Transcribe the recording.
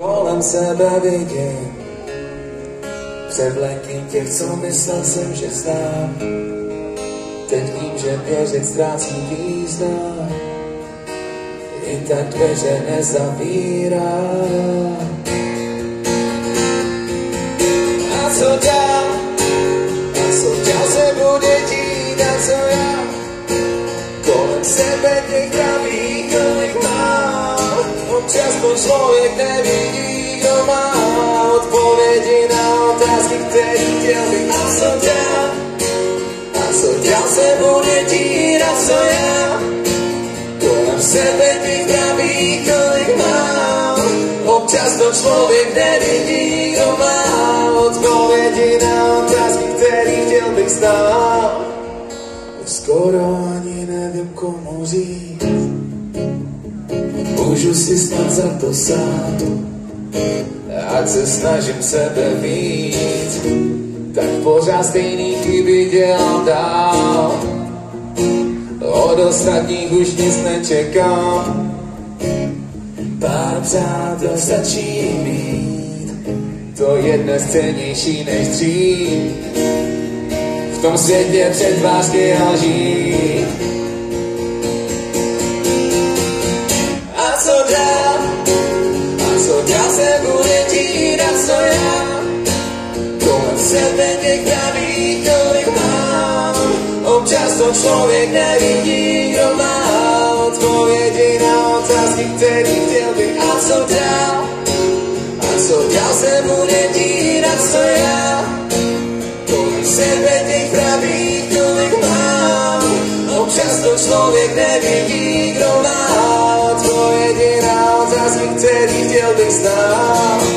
Kolem sebe vidím převleky těch, co myslel jsem, že znám. Teď vím, že věřit ztrácí význam, i tak dveře nezavírá. A co dál? A co dál se bude dít? A co já? Kolem sebe těch pravých, kolik mám. Občas to člověk nevidí, kdo má odpovědi na otázky, který chtěl bych. A co dál? A co dál se bude dít? A co já? Kolem sebe těch pravých, kolik mám. Občas to člověk nevidí, kdo má odpovědi na otázky, který chtěl bych znát. Skoro ani nevím, komu říct. Můžu si snad za to sám, ať se snažím sebe víc, tak pořád stejný chyby dělám dál. Od ostatních už nic nečekám, pár přátel stačí mít, to je dnes cennější než dřív. V tom světě předvážky a lží. A co dál? A co dál se bude dít? A co já? Kolem sebe těch pravých, kolik mám. Občas to člověk nevidí, kdo má odpovědi na otázky, který chtěl bych. A co dál? A co dál se bude dít? A co já? Kolem sebe těch pravých, kolik mám. Občas to člověk nevidí, kdo má odpovědi na otázky, který chtěl bych znát.